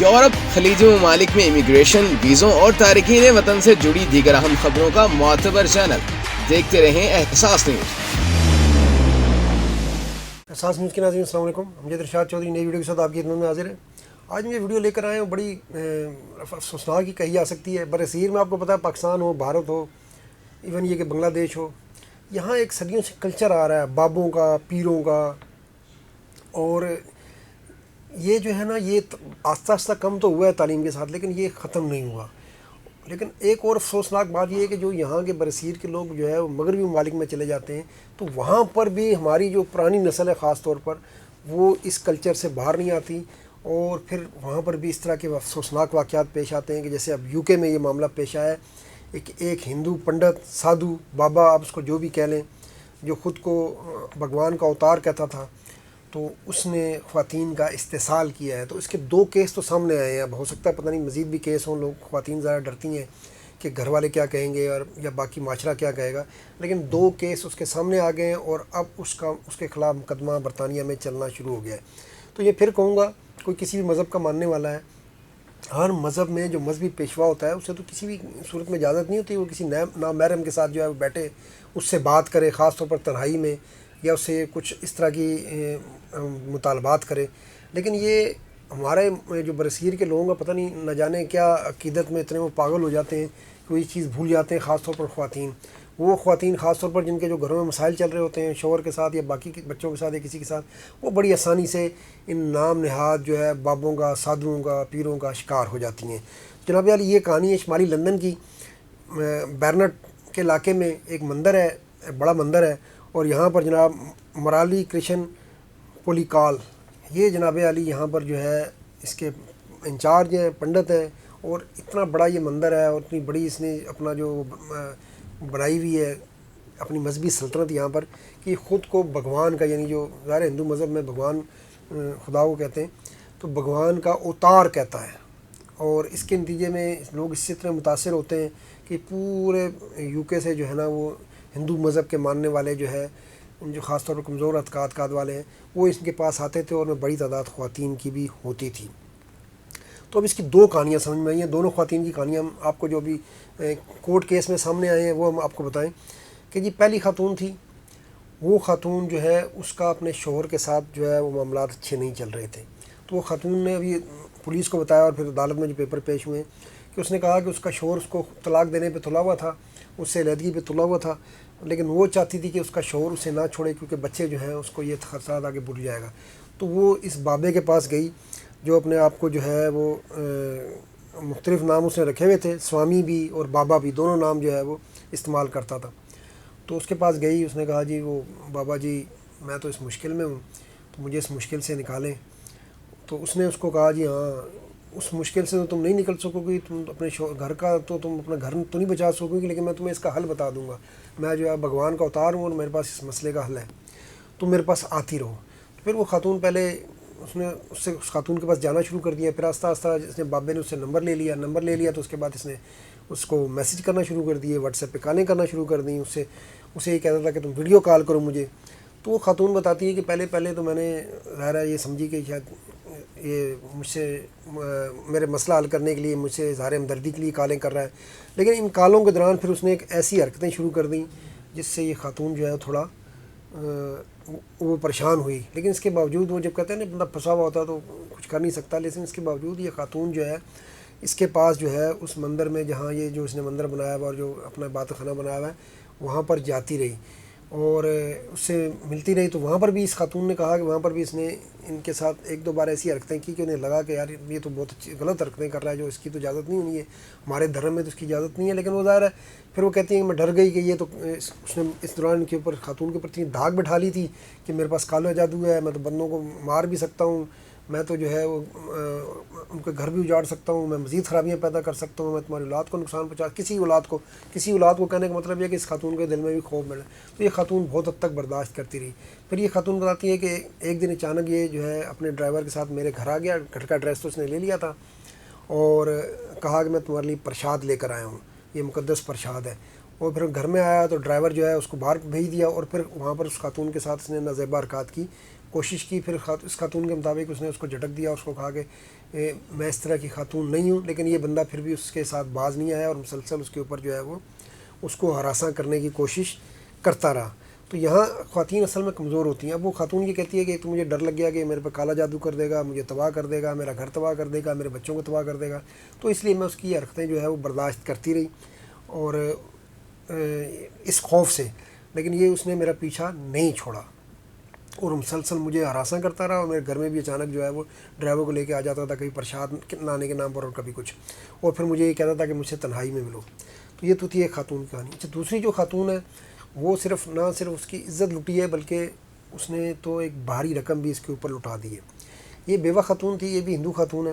Europe خلیجی ممالک میں امیگریشن، ویزوں اور تارکین وطن سے جڑی دیگر اہم خبروں کا معتبر چینل. دیکھتے رہیں احساس نیوز. احساس نیوز کے ناظرین السلام علیکم. امجد ارشاد چودھری نئی ویڈیو کے ساتھ آپ کی خدمت میں حاضر ہے. آج میں یہ ویڈیو لے کر آئے ہوں بڑی افسوسناک کی کہی جا سکتی ہے. برصغیر میں آپ کو پتہ ہے پاکستان ہو، بھارت ہو، ایون یہ کہ بنگلہ دیش ہو، یہاں ایک صدیوں سے کلچر آ رہا ہے بابوں کا، پیروں کا، اور یہ جو ہے نا یہ آہستہ آہستہ کم تو ہوا ہے تعلیم کے ساتھ، لیکن یہ ختم نہیں ہوا. لیکن ایک اور افسوسناک بات یہ ہے کہ جو یہاں کے برصغیر کے لوگ جو ہے وہ مغربی ممالک میں چلے جاتے ہیں تو وہاں پر بھی ہماری جو پرانی نسل ہے خاص طور پر وہ اس کلچر سے باہر نہیں آتی، اور پھر وہاں پر بھی اس طرح کے افسوسناک واقعات پیش آتے ہیں کہ جیسے اب یو کے میں یہ معاملہ پیش آیا ہے. ایک ہندو پنڈت، سادھو، بابا، آپ اس کو جو بھی کہہ لیں، جو خود کو بھگوان کا اوتار کہتا تھا، تو اس نے خواتین کا استحصال کیا ہے. تو اس کے 2 کیس تو سامنے آئے ہیں. اب ہو سکتا ہے پتہ نہیں مزید بھی کیس ہوں. لوگ خواتین ذرا ڈرتی ہیں کہ گھر والے کیا کہیں گے اور یا باقی معاشرہ کیا کہے گا، لیکن 2 کیس اس کے سامنے آ گئے ہیں اور اب اس کے خلاف مقدمہ برطانیہ میں چلنا شروع ہو گیا ہے. تو یہ پھر کہوں گا کوئی کسی بھی مذہب کا ماننے والا ہے، ہر مذہب میں جو مذہبی پیشوا ہوتا ہے اسے تو کسی بھی صورت میں اجازت نہیں ہوتی وہ کسی نامحرم کے ساتھ جو ہے وہ بیٹھے اس سے بات کرے، خاص طور پر تنہائی میں، یا اس سے کچھ اس طرح کی مطالبات کرے. لیکن یہ ہمارے جو برصغیر کے لوگوں کا پتہ نہیں نہ جانے کیا عقیدت میں اتنے وہ پاگل ہو جاتے ہیں کہ وہ یہ چیز بھول جاتے ہیں. خاص طور پر خواتین خاص طور پر جن کے جو گھروں میں مسائل چل رہے ہوتے ہیں شوہر کے ساتھ یا باقی بچوں کے ساتھ یا کسی کے ساتھ، وہ بڑی آسانی سے ان نام نہاد جو ہے بابوں کا، سادھوؤں کا، پیروں کا شکار ہو جاتی ہیں. جناب عالی یہ کہانی ہے شمالی لندن کی. بیرنٹ کے علاقے میں ایک مندر ہے، بڑا مندر ہے، اور یہاں پر جناب مرالی کرشن پولیکال یہ جناب عالی یہاں پر جو ہے اس کے انچارج ہیں، پنڈت ہیں. اور اتنا بڑا یہ مندر ہے اور اتنی بڑی اس نے اپنا جو بنائی ہوئی ہے اپنی مذہبی سلطنت یہاں پر، کہ خود کو بھگوان کا، یعنی جو ظاہر ہندو مذہب میں بھگوان خدا کو کہتے ہیں، تو بھگوان کا اوتار کہتا ہے. اور اس کے نتیجے میں لوگ اس سے اتنے متاثر ہوتے ہیں کہ پورے یو کے سے جو ہے نا وہ ہندو مذہب کے ماننے والے جو ہے جو خاص طور پر کمزور اعتقاد والے ہیں وہ اس کے پاس آتے تھے، اور میں بڑی تعداد خواتین کی بھی ہوتی تھی. تو اب اس کی 2 کہانیاں سمجھ میں آئی ہیں. دونوں خواتین کی کہانیاں ہم آپ کو جو بھی کورٹ کیس میں سامنے آئے ہیں وہ ہم آپ کو بتائیں کہ جی پہلی خاتون تھی. وہ خاتون جو ہے اس کا اپنے شوہر کے ساتھ جو ہے وہ معاملات اچھے نہیں چل رہے تھے. تو وہ خاتون نے ابھی پولیس کو بتایا اور پھر عدالت میں جو پیپر پیش ہوئے کہ اس نے کہا کہ اس کا شوہر اس کو طلاق دینے پہ تلا ہوا تھا، اس سے علیحدگی پہ تلا ہوا تھا، لیکن وہ چاہتی تھی کہ اس کا شوہر اسے نہ چھوڑے کیونکہ بچے جو ہیں اس کو یہ خدشات آگے بھول جائے گا. تو وہ اس بابے کے پاس گئی جو اپنے آپ کو جو ہے وہ مختلف نام اس نے رکھے ہوئے تھے، سوامی بھی اور بابا بھی، دونوں نام جو ہے وہ استعمال کرتا تھا. تو اس کے پاس گئی، اس نے کہا جی وہ بابا جی میں تو اس مشکل میں ہوں تو مجھے اس مشکل سے نکالیں. تو اس نے اس کو کہا جی ہاں اس مشکل سے تو تم نہیں نکل سکو گی، تم اپنے گھر کا تو تم اپنا گھر تو نہیں بچا سکو گی، لیکن میں تمہیں اس کا حل بتا دوں گا. میں جو ہے بھگوان کا اوتار ہوں اور میرے پاس اس مسئلے کا حل ہے، تم میرے پاس آتی رہو. پھر وہ خاتون پہلے اس خاتون کے پاس جانا شروع کر دیا. پھر آہستہ آہستہ اس نے بابے نے اس سے نمبر لے لیا تو اس کے بعد اس نے اس کو میسیج کرنا شروع کر دیے، واٹس ایپ پہ کالیں کرنا شروع کر دیں. اسے یہ کہتا تھا کہ تم ویڈیو کال کرو مجھے. تو وہ خاتون بتاتی ہے کہ پہلے تو میں نے ظاہر ہے یہ سمجھی کہ شاید یہ مجھ سے میرے مسئلہ حل کرنے کے لیے مجھ سے اظہار ہمدردی کے لیے کالیں کر رہا ہے، لیکن ان کالوں کے دوران پھر اس نے ایک ایسی حرکتیں شروع کر دیں جس سے یہ خاتون جو ہے تھوڑا وہ پریشان ہوئی. لیکن اس کے باوجود وہ جب کہتے ہیں نا بندہ پھنسا ہوا ہوتا تو کچھ کر نہیں سکتا، لیکن اس کے باوجود یہ خاتون جو ہے اس کے پاس جو ہے اس مندر میں جہاں یہ جو اس نے مندر بنایا ہوا اور جو اپنا عبادت خانہ بنایا ہوا ہے وہاں پر جاتی رہی اور اس سے ملتی رہی. تو وہاں پر بھی اس خاتون نے کہا کہ وہاں پر بھی اس نے ان کے ساتھ 1-2 بار ایسی حرکتیں کی کہ انہیں لگا کہ یار یہ تو بہت اچھی غلط حرکتیں کر رہا ہے، جو اس کی تو اجازت نہیں ہونی ہے، ہمارے دھرم میں تو اس کی اجازت نہیں ہے. لیکن وہ ظاہر ہے پھر وہ کہتی ہیں کہ میں ڈر گئی کہ یہ تو اس نے اس دوران ان کے اوپر خاتون کے اوپر اتنی دھاگ بٹھا لی تھی کہ میرے پاس کالا جادو ہے، میں تو بندوں کو مار بھی سکتا ہوں، میں تو جو ہے وہ ان کے گھر بھی اجاڑ سکتا ہوں، میں مزید خرابیاں پیدا کر سکتا ہوں، میں تمہاری اولاد کو نقصان پہنچا کسی اولاد کو کہنے کا مطلب یہ کہ اس خاتون کے دل میں بھی خوف ملا. تو یہ خاتون بہت حد تک برداشت کرتی رہی. پھر یہ خاتون بتاتی ہے کہ ایک دن اچانک یہ جو ہے اپنے ڈرائیور کے ساتھ میرے گھر آ گیا. گھر کا ایڈریس تو اس نے لے لیا تھا اور کہا کہ میں تمہارے لیے پرشاد لے کر آیا ہوں، یہ مقدس پرشاد ہے. اور پھر گھر میں آیا تو ڈرائیور جو ہے اس کو باہر بھیج دیا اور پھر وہاں پر اس خاتون کے ساتھ اس نے نازیبہ حرکات کی. کوشش کی، پھر اس خاتون کے مطابق اس نے اس کو جھٹک دیا، اس کو کہا کہ میں اس طرح کی خاتون نہیں ہوں، لیکن یہ بندہ پھر بھی اس کے ساتھ باز نہیں آیا اور مسلسل اس کے اوپر جو ہے وہ اس کو ہراساں کرنے کی کوشش کرتا رہا۔ تو یہاں خواتین اصل میں کمزور ہوتی ہیں۔ اب وہ خاتون یہ کہتی ہے کہ تو مجھے ڈر لگ گیا کہ میرے پہ کالا جادو کر دے گا، مجھے تباہ کر دے گا، میرا گھر تباہ کر دے گا، میرے بچوں کو تباہ کر دے گا، تو اس لیے میں اس کی حرکتیں جو ہے وہ برداشت کرتی رہی اور اس خوف سے، لیکن یہ اس نے میرا پیچھا نہیں چھوڑا اور مسلسل مجھے ہراساں کرتا رہا، اور میرے گھر میں بھی اچانک جو ہے وہ ڈرائیور کو لے کے آ جاتا تھا، کبھی پرشاد لانے کے نام پر اور کبھی کچھ، اور پھر مجھے یہ کہتا تھا کہ مجھ سے تنہائی میں ملو۔ تو یہ تو تھی ایک خاتون کی کہانی۔ اچھا، دوسری جو خاتون ہے وہ نہ صرف اس کی عزت لٹی ہے بلکہ اس نے تو ایک بھاری رقم بھی اس کے اوپر لٹا دی ہے۔ یہ بیوہ خاتون تھی، یہ بھی ہندو خاتون ہے۔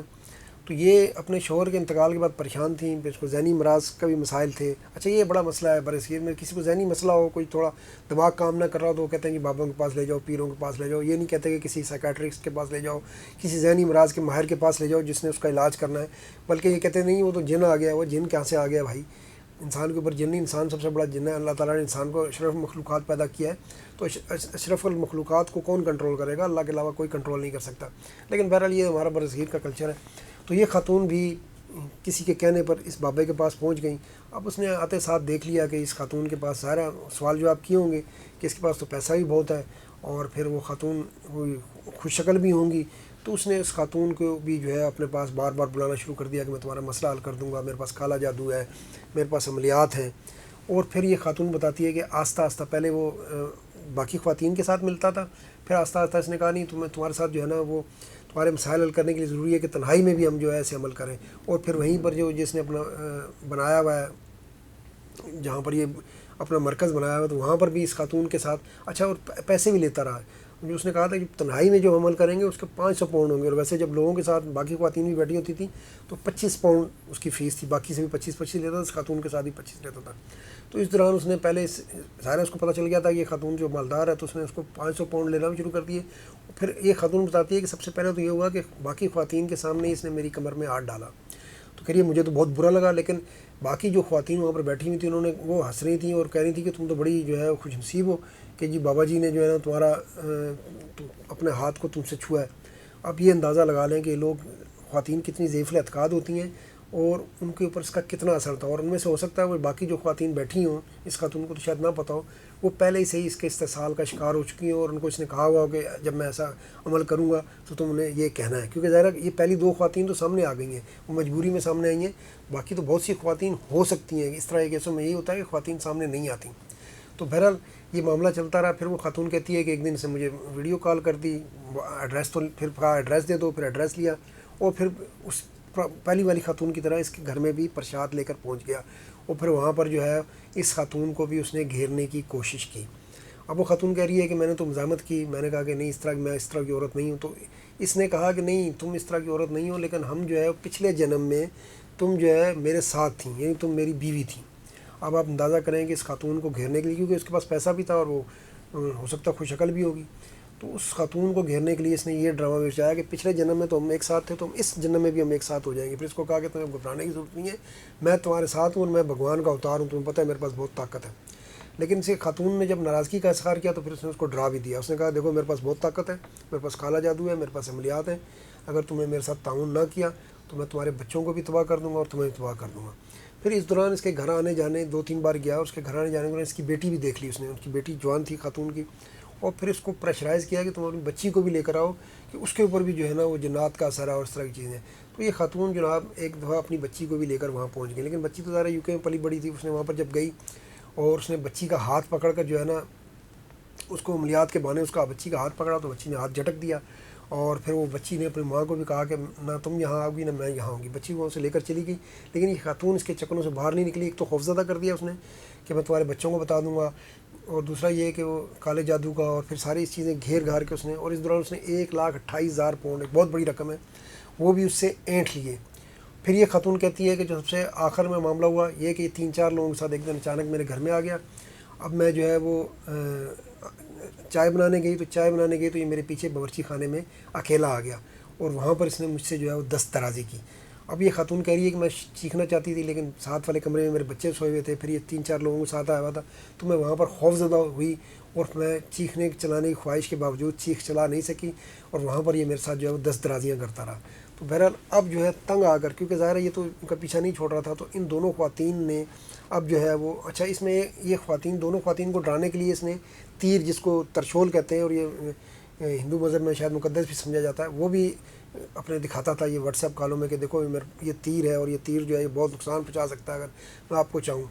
تو یہ اپنے شوہر کے انتقال کے بعد پریشان تھیں، پھر اس کو ذہنی امراض کا بھی مسائل تھے۔ اچھا، یہ بڑا مسئلہ ہے برصغیر میں، کسی کو ذہنی مسئلہ ہو، کوئی تھوڑا دماغ کام نہ کر رہا ہو تو وہ کہتے ہیں کہ بابوں کے پاس لے جاؤ، پیروں کے پاس لے جاؤ۔ یہ نہیں کہتے کہ کسی سائیکیٹرسٹ کے پاس لے جاؤ، کسی ذہنی امراض کے ماہر کے پاس لے جاؤ جس نے اس کا علاج کرنا ہے، بلکہ یہ کہتے نہیں وہ تو جن آ گیا۔ وہ جن کہاں سے آ گیا بھائی؟ انسان کے اوپر جن نہیں، انسان سب سے بڑا جن ہے۔ اللہ تعالیٰ نے انسان کو اشرف مخلوقات پیدا کیا ہے، تو اشرف المخلوقات کو کون کنٹرول کرے گا؟ اللہ کے علاوہ کوئی کنٹرول نہیں کر سکتا۔ لیکن بہرحال یہ ہمارا برصغیر کا کلچر ہے۔ تو یہ خاتون بھی کسی کے کہنے پر اس بابے کے پاس پہنچ گئیں۔ اب اس نے آتے ساتھ دیکھ لیا کہ اس خاتون کے پاس سارا سوال جواب کیے ہوں گے کہ اس کے پاس تو پیسہ بھی بہت ہے اور پھر وہ خاتون خوش شکل بھی ہوں گی، تو اس نے اس خاتون کو بھی جو ہے اپنے پاس بار بار بلانا شروع کر دیا کہ میں تمہارا مسئلہ حل کر دوں گا، میرے پاس کالا جادو ہے، میرے پاس عملیات ہیں۔ اور پھر یہ خاتون بتاتی ہے کہ آہستہ آہستہ پہلے وہ باقی خواتین کے ساتھ ملتا تھا، پھر آہستہ آہستہ اس نے کہا نہیں تمہارے ساتھ جو ہے نا وہ تمہارے مسائل حل کرنے کے لیے ضروری ہے کہ تنہائی میں بھی ہم جو ہے ایسے عمل کریں۔ اور پھر وہیں پر جو جس نے اپنا بنایا ہوا ہے، جہاں پر یہ اپنا مرکز بنایا ہوا ہے، تو وہاں پر بھی اس خاتون کے ساتھ اچھا اور پیسے بھی لیتا رہا۔ جو اس نے کہا تھا کہ تنہائی میں جو عمل کریں گے اس کے 500 پاؤنڈ ہوں گے، اور ویسے جب لوگوں کے ساتھ باقی خواتین بھی بیٹھی ہوتی تھیں تو 25 پاؤنڈ اس کی فیس تھی، باقی سے بھی 25 لیتا تھا، اس خاتون کے ساتھ بھی 25 لیتا تھا۔ تو اس دوران اس نے پہلے ظاہر اس کو پتہ چل گیا تھا کہ یہ خاتون جو مالدار ہے، تو اس نے اس کو 500 پاؤنڈ لینا بھی شروع کر دیے۔ پھر یہ خاتون بتاتی ہے کہ سب سے پہلے تو یہ ہوا کہ باقی خواتین کے سامنے اس نے میری کمر میں ہاتھ ڈالا، تو کہہ رہی ہے مجھے تو بہت برا لگا، لیکن باقی جو خواتین وہاں پر بیٹھی ہوئی تھیں انہوں نے وہ ہنس رہی تھیں اور کہہ رہی تھیں کہ تم تو بڑی جو ہے خوش نصیب ہو کہ جی بابا جی نے جو ہے نا تمہارا اپنے ہاتھ کو تم سے چھوا ہے۔ اب یہ اندازہ لگا لیں کہ لوگ خواتین کتنی ضعیف الاعتقاد ہوتی ہیں اور ان کے اوپر اس کا کتنا اثر تھا، اور ان میں سے ہو سکتا ہے وہ باقی جو خواتین بیٹھی ہوں، اس خاتون کو تو شاید نہ پتہ ہو، وہ پہلے ہی سے ہی اس کے استحصال کا شکار ہو چکی ہیں اور ان کو اس نے کہا ہوا کہ جب میں ایسا عمل کروں گا تو تم نے یہ کہنا ہے، کیونکہ ظاہر یہ پہلی 2 خواتین تو سامنے آ گئی ہیں، وہ مجبوری میں سامنے آئی ہیں، باقی تو بہت سی خواتین ہو سکتی ہیں۔ اس طرح کے کیسوں میں یہی ہوتا ہے کہ خواتین سامنے نہیں آتی۔ تو بہرحال یہ معاملہ چلتا رہا۔ پھر وہ خاتون کہتی ہے کہ ایک دن سے مجھے ویڈیو کال کر دی، ایڈریس تو پھر کہا ایڈریس دے دو، پھر ایڈریس لیا، اور پھر اس پہلی والی خاتون کی طرح اس کے گھر میں بھی پرشاد لے کر پہنچ گیا، اور پھر وہاں پر جو ہے اس خاتون کو بھی اس نے گھیرنے کی کوشش کی۔ اب وہ خاتون کہہ رہی ہے کہ میں نے تو مزاحمت کی، میں نے کہا کہ نہیں میں اس طرح کی عورت نہیں ہوں۔ تو اس نے کہا کہ نہیں تم اس طرح کی عورت نہیں ہو، لیکن ہم جو ہے پچھلے جنم میں تم جو ہے میرے ساتھ تھیں، یعنی تم میری بیوی تھیں۔ اب آپ اندازہ کریں کہ اس خاتون کو گھیرنے کے لیے، کیونکہ اس کے پاس پیسہ بھی تھا اور وہ ہو سکتا خوش شکل بھی ہوگی، تو اس خاتون کو گھیرنے کے لیے اس نے یہ ڈرامہ بچایا کہ پچھلے جنم میں تو ہم ایک ساتھ تھے، تو ہم اس جنم میں بھی ہم ایک ساتھ ہو جائیں گے۔ پھر اس کو کہا کہ تمہیں گھبرانے کی ضرورت نہیں ہے، میں تمہارے ساتھ ہوں اور میں بھگوان کا اوتار ہوں، تمہیں پتہ ہے میرے پاس بہت طاقت ہے۔ لیکن اس خاتون نے جب ناراضگی کا اظہار کیا تو پھر اس نے اس کو ڈرا بھی دیا۔ اس نے کہا دیکھو میرے پاس بہت طاقت ہے، میرے پاس کالا جادو ہے، میرے پاس عملیات ہیں، اگر تمہیں میرے ساتھ تعاون نہ کیا تو میں تمہارے بچوں کو بھی تباہ کر دوں گا اور تمہیں بھی تباہ کر دوں گا۔ پھر اس دوران اس کے گھر آنے جانے 2-3 بار گیا، اور اس کے گھر آنے جانے کے بعد اس کی بیٹی بھی دیکھ لی اس نے، ان کی بیٹی جوان تھی خاتون کی، اور پھر اس کو پریشرائز کیا کہ تم اپنی بچی کو بھی لے کر آؤ کہ اس کے اوپر بھی جو ہے نا وہ جنات کا اثر ہے اور اس طرح کی چیزیں۔ تو یہ خاتون جناب ایک دفعہ اپنی بچی کو بھی لے کر وہاں پہنچ گئی، لیکن بچی تو ظاہر UK میں پلی بڑی تھی۔ اس نے وہاں پر جب گئی اور اس نے بچی کا ہاتھ پکڑ کر جو ہے نا اس کو عملیات کے بہانے اس کا بچی کا ہاتھ پکڑا، تو بچی نے ہاتھ جھٹک دیا، اور پھر وہ بچی نے اپنی ماں کو بھی کہا کہ نہ تم یہاں آؤ گی نہ میں یہاں آؤں گی۔ بچی کو وہاں سے لے کر چلی گئی، لیکن یہ خاتون اس کے چکروں سے باہر نہیں نکلی۔ ایک تو خوفزدہ کر دیا اس نے کہ میں تمہارے بچوں کو بتا دوں گا، اور دوسرا یہ کہ وہ کالے جادو کا، اور پھر ساری اس چیزیں گھیر گھار کے اس نے، اور اس دوران اس نے 1,28,000 پاؤنڈ، ایک بہت بڑی رقم ہے، وہ بھی اس سے اینٹ لیے۔ پھر یہ خاتون کہتی ہے کہ جو سب سے آخر میں معاملہ ہوا یہ کہ 3-4 لوگوں کے ساتھ ایک دن اچانک میرے گھر میں آ گیا۔ اب میں جو ہے وہ چائے بنانے گئی تو یہ میرے پیچھے باورچی خانے میں اکیلا آ گیا، اور وہاں پر اس نے مجھ سے جو ہے وہ دست درازی کی، اب یہ خاتون کہہ رہی ہے کہ میں چیخنا چاہتی تھی لیکن ساتھ والے کمرے میں میرے بچے سوئے ہوئے تھے، پھر یہ 3-4 لوگوں کے ساتھ آیا ہوا تھا، تو میں وہاں پر خوف زدہ ہوئی اور میں چیخنے چلانے کی خواہش کے باوجود چیخ چلا نہیں سکی، اور وہاں پر یہ میرے ساتھ جو ہے وہ دست درازیاں کرتا رہا۔ تو بہرحال اب جو ہے تنگ آ کر، کیونکہ ظاہر ہے یہ تو ان کا پیچھا نہیں چھوڑ رہا تھا، تو ان دونوں خواتین نے اب جو ہے وہ اچھا اس میں یہ دونوں خواتین کو ڈرانے کے لیے اس نے تیر، جس کو ترشول کہتے ہیں اور یہ ہندو مذہب میں شاید مقدس بھی سمجھا جاتا ہے، وہ بھی اپنے دکھاتا تھا یہ واٹس ایپ کالوں میں کہ دیکھو یہ تیر ہے اور یہ تیر جو ہے یہ بہت نقصان پہنچا سکتا ہے اگر میں آپ کو چاہوں۔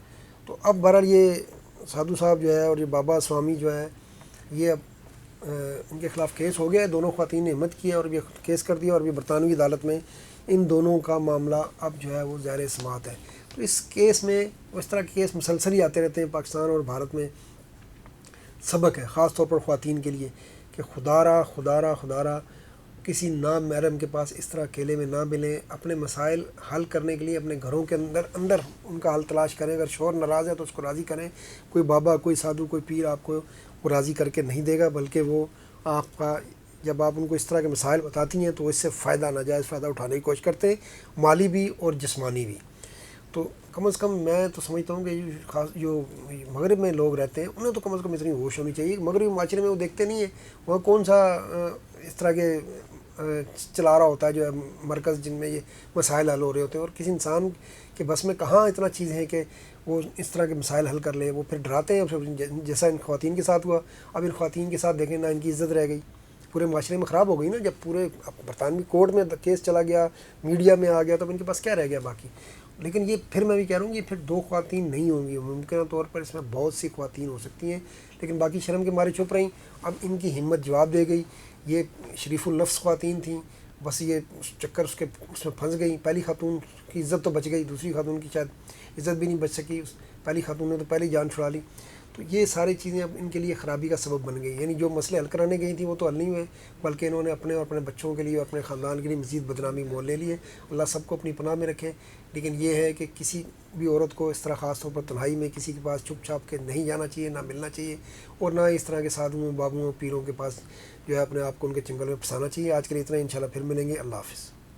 تو اب بہرحال یہ سادھو صاحب جو ہے اور یہ بابا سوامی جو ہے یہ اب ان کے خلاف کیس ہو گیا ہے، دونوں خواتین نے ہمت کیا اور یہ کیس کر دیا، اور یہ برطانوی عدالت میں ان دونوں کا معاملہ اب جو ہے وہ زیر سماعت ہے۔ تو اس کیس میں اس طرح کے کیس مسلسل ہی آتے رہتے ہیں پاکستان اور بھارت میں۔ سبق ہے خاص طور پر خواتین کے لیے کہ خدا را کسی نامحرم کے پاس اس طرح اکیلے میں نہ ملیں، اپنے مسائل حل کرنے کے لیے اپنے گھروں کے اندر ان کا حل تلاش کریں، اگر شوہر ناراض ہے تو اس کو راضی کریں، کوئی بابا، کوئی سادھو، کوئی پیر آپ کو وہ راضی کر کے نہیں دے گا، بلکہ وہ آپ کا جب آپ ان کو اس طرح کے مسائل بتاتی ہیں تو اس سے فائدہ، ناجائز فائدہ اٹھانے کی کوشش کرتے ہیں، مالی بھی اور جسمانی بھی۔ تو کم از کم میں تو سمجھتا ہوں کہ جو مغرب میں لوگ رہتے ہیں انہیں تو کم از کم اتنی ہوش ہونی چاہیے۔ مغربی معاشرے میں وہ دیکھتے نہیں ہیں، وہاں کون سا اس طرح کے چلا رہا ہوتا ہے جو ہے مرکز جن میں یہ مسائل حل ہو رہے ہوتے ہیں، اور کسی انسان کے بس میں کہاں اتنا چیز ہے کہ وہ اس طرح کے مسائل حل کر لے۔ وہ پھر ڈراتے ہیں، جیسا ان خواتین کے ساتھ ہوا۔ اب ان خواتین کے ساتھ دیکھیں نہ ان کی عزت رہ گئی، پورے معاشرے میں خراب ہو گئی نا، جب پورے برطانوی کورٹ میں کیس چلا گیا، میڈیا میں آ گیا، تو ان کے پاس کیا رہ گیا باقی۔ لیکن یہ پھر میں بھی کہہ رہا ہوں کہ پھر 2 خواتین نہیں ہوں گی، ممکنہ طور پر اس میں بہت سی خواتین ہو سکتی ہیں، لیکن باقی شرم کے مارے چھپ رہیں۔ اب ان کی ہمت جواب دے گئی، یہ شریف النفس خواتین تھیں، بس یہ چکر اس میں پھنس گئی۔ پہلی خاتون کی عزت تو بچ گئی، دوسری خاتون کی شاید عزت بھی نہیں بچ سکی، پہلی خاتون نے تو پہلے جان چھڑا لی۔ تو یہ ساری چیزیں اب ان کے لیے خرابی کا سبب بن گئی، یعنی جو مسئلے حل کرانے گئی تھیں وہ تو حل نہیں ہوئے، بلکہ انہوں نے اپنے اور اپنے بچوں کے لیے اور اپنے خاندان کے لیے مزید بدنامی مول لے لی ہے۔ اللہ سب کو اپنی پناہ میں رکھے، لیکن یہ ہے کہ کسی بھی عورت کو اس طرح خاص طور پر تنہائی میں کسی کے پاس چھپ چھاپ کے نہیں جانا چاہیے، نہ ملنا چاہیے، اور نہ اس طرح کے سادھوؤں، بابوؤں، پیروں کے پاس جو ہے اپنے آپ کو ان کے چنگل میں پھنسانا چاہیے۔ آج کے لیے اتنا، انشاءاللہ پھر ملیں گے۔ اللہ حافظ۔